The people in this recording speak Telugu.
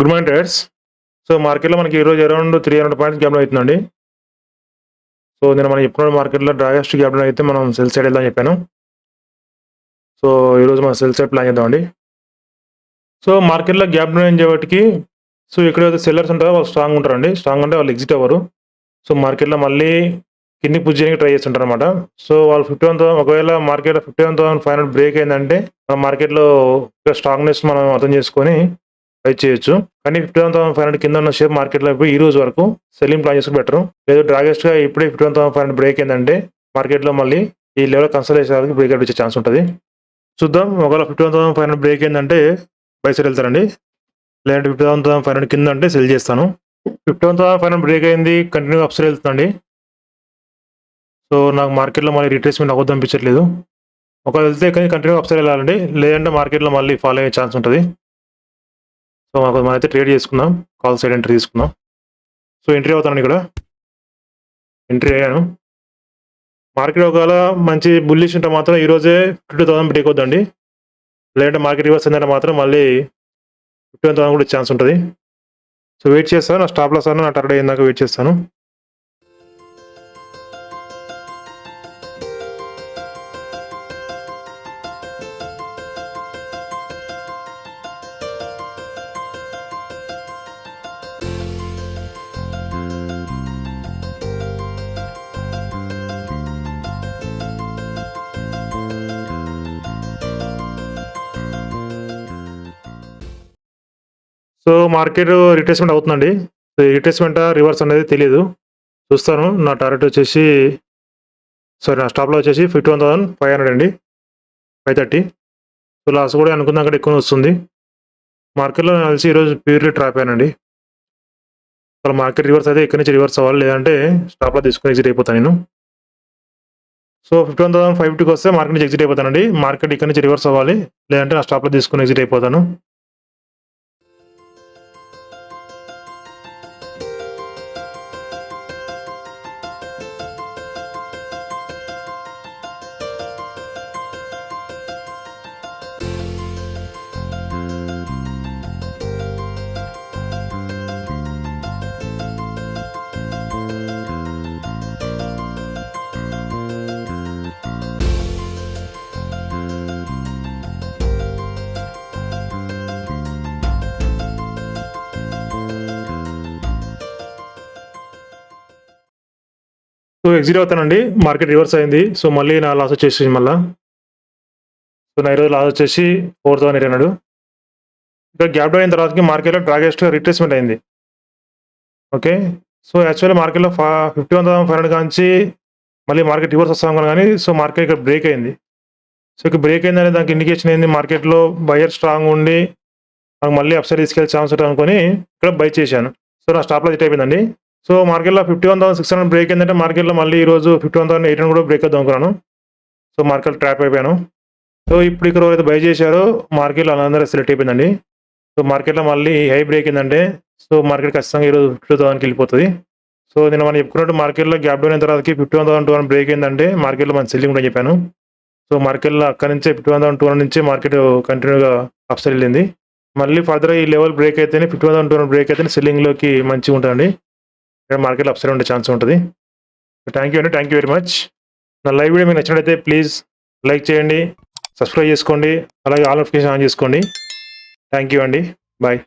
Good morning traders. సో మార్కెట్‌లో మనకి ఈరోజు అరౌండ్ 300 పాయింట్స్ గ్యాప్ డౌన్ అవుతుందండి. సో నేను మనం చెప్పుకున్న మార్కెట్‌లో డ్రాగెస్ట్ గ్యాప్ డౌన్ అయితే మనం సెల్ సైడ్ వెళ్దామని చెప్పాను. సో ఈరోజు మనం సెల్ సైడ్ ప్లాన్ చేద్దామండి. సో మార్కెట్‌లో గ్యాప్ డౌన్ అయ్యేవాటికి సో ఎక్కడైతే సెల్లర్స్ ఉంటారో వాళ్ళు స్ట్రాంగ్ ఉంటారండి. స్ట్రాంగ్ అంటే వాళ్ళు ఎగ్జిట్ అవ్వరు. సో మార్కెట్‌లో మళ్ళీ కిందకి పుష్ చేయడానికి ట్రై చేస్తుంటారనమాట. సో వాళ్ళు 51,000 ఒకవేళ మార్కెట్‌లో 51,500 బ్రేక్ అయిందంటే మన మార్కెట్‌లో స్ట్రాంగ్‌నెస్ మనం అర్థం చేసుకొని బై చేయొచ్చు. కానీ 51,500 కింద ఉన్న షేర్ మార్కెట్‌లో ఈ రోజు వరకు సెల్లింగ్ ప్లాన్ చేసుకుంటే బెటర్. లేదు డ్రాగెస్ట్‌గా ఇప్పుడే 51,500 బ్రేక్ అయిందంటే మార్కెట్‌లో మళ్ళీ ఈ లెవెల్ కన్సల్టేషన్ అవ్వడానికి బ్రేక్అవుట్ వచ్చే ఛాన్స్ ఉంటుంది. చూద్దాం. ఒకవేళ 51,500 బ్రేక్ అయిందంటే బై సైడ్ వెళ్తారండి. లేదంటే 51,500 కింద అంటే సెల్ చేస్తాను. 51,500 బ్రేక్ అయింది, కంటిన్యూగా అప్ సైడ్ వెళ్తుందండి. సో నాకు మార్కెట్‌లో మళ్ళీ రిట్రేస్మెంట్ అవ్వద్దు అనిపించట్లేదు. ఒకవేళ వెళ్తే కానీ కంటిన్యూగా అప్ సైడ్ వెళ్ళాలండి. లేదంటే మార్కెట్‌లో మళ్ళీ ఫాలో అయ్యే ఛాన్స్ ఉంటుంది. సో మనమైతే ట్రేడ్ చేసుకుందాం. కాల్ సైడ్ ఎంట్రీ తీసుకుందాం. సో ఎంట్రీ అవుతానండి ఇక్కడ. ఎంట్రీ అయ్యాను. మార్కెట్ ఒకవేళ మంచి బుల్లిష్ ఉంటే మాత్రం ఈరోజే 52,000 బ్రేక్ అవుద్దండి. లేదంటే మార్కెట్ రివర్స్ అయిందంటే మాత్రం మళ్ళీ 51,000 కూడా ఛాన్స్ ఉంటుంది. సో వెయిట్ చేస్తాను. నా స్టాప్ లాస్ అన్న నా టార్గెట్ అయ్యేదాకా వెయిట్ చేస్తాను. సో మార్కెట్ రిట్రేస్మెంట్ అవుతుందండి. రిట్రేస్మెంటా రివర్స్ అనేది తెలియదు. చూస్తాను. నా టార్గెట్ వచ్చేసి నా స్టాప్‌లో వచ్చేసి 51,500 అండి. 530. సో లాస్ కూడా అనుకున్న కంటే ఎక్కువ వస్తుంది. మార్కెట్‌లో నాకు తెలిసి ఈరోజు ప్యూర్లీ ట్రాప్ అయ్యానండి. అసలు మార్కెట్ రివర్స్ అయితే ఇక్కడి నుంచి రివర్స్ అవ్వాలి. లేదంటే స్టాప్‌లో తీసుకొని ఎగ్జిట్ అయిపోతాను నేను. సో 51,550కి వస్తే మార్కెట్ నుంచి ఎగ్జిట్ అయిపోతానండి. మార్కెట్ ఇక్కడి నుంచి రివర్స్ అవ్వాలి. లేదంటే నా స్టాప్‌లో తీసుకొని ఎగ్జిట్ అయిపోతాను. సో ఎగ్జిట్ అవుతానండి. మార్కెట్ రివర్స్ అయింది. సో మళ్ళీ నా లాస్ వచ్చేసి మళ్ళా. సో నా ఈరోజు లాస్ వచ్చేసి 4,800. ఇక్కడ గ్యాప్ డౌన్ అయిన తర్వాతకి మార్కెట్‌లో డ్రాగెస్ట్ రిట్రేస్మెంట్ అయింది. ఓకే. సో యాక్చువల్లీ మార్కెట్‌లో 51,500 కాంచి మళ్ళీ మార్కెట్ రివర్స్ వస్తాం కానీ సో మార్కెట్ ఇక్కడ బ్రేక్ అయింది. సో ఇక్కడ బ్రేక్ అయిందనే దానికి ఇండికేషన్ ఏంది, మార్కెట్‌లో బయర్ స్ట్రాంగ్ ఉండి నాకు మళ్ళీ అప్ సైడ్ తీసుకెళ్ళే ఛాన్స్ ఉంటుంది అనుకొని ఇక్కడ బై చేశాను. సో నా స్టాప్ లాస్ హిట్ అయిపోయిందండి. సో మార్కెట్‌లో 51,600 బ్రేక్ అయిందంటే మార్కెట్‌లో మళ్ళీ ఈరోజు 51,800 కూడా బ్రేక్ అవుద్దాం అనుకున్నాను. సో మార్కెట్ ట్రాప్ అయిపోయాను. సో ఇప్పుడు ఇక్కడ ఎవరైతే బై చేశారో మార్కెట్‌లో వాళ్ళందరూ సెలెక్ట్ అయిపోయిందండి. సో మార్కెట్‌లో మళ్ళీ హై బ్రేక్ అయిందంటే సో మార్కెట్ ఖచ్చితంగా ఈరోజు 52,000కి వెళ్ళిపోతుంది. సో నేను మనం చెప్పుకున్నట్టు మార్కెట్‌లో గ్యాప్ డౌన్ అయిన తర్వాతకి 51,200 బ్రేక్ అయిందంటే మార్కెట్‌లో మంచి సెల్లింగ్ కూడా చెప్పాను. సో మార్కెట్‌లో అక్కడి నుంచే 51,200 నుంచి మార్కెట్ కంటిన్యూగా అప్ సైడ్ వెళ్ళింది. మళ్ళీ ఫర్దర్ ఈ లెవెల్ బ్రేక్ అయితేనే 51,200 బ్రేక్ అయితేనే సెల్లింగ్‌లోకి మంచిగా ఉంటుందండి. ఇక్కడ మార్కెట్‌లో అప్ సైడ్ ఉండే ఛాన్స్ ఉంటుంది. థ్యాంక్ యూ అండి. Thank you very much. నా లైవ్ వీడియో మీకు నచ్చినట్లయితే ప్లీజ్ లైక్ చేయండి, సబ్స్క్రైబ్ చేసుకోండి, అలాగే ఆల్ నోటిఫికేషన్ ఆన్ చేసుకోండి. థ్యాంక్ యూ అండి. బాయ్.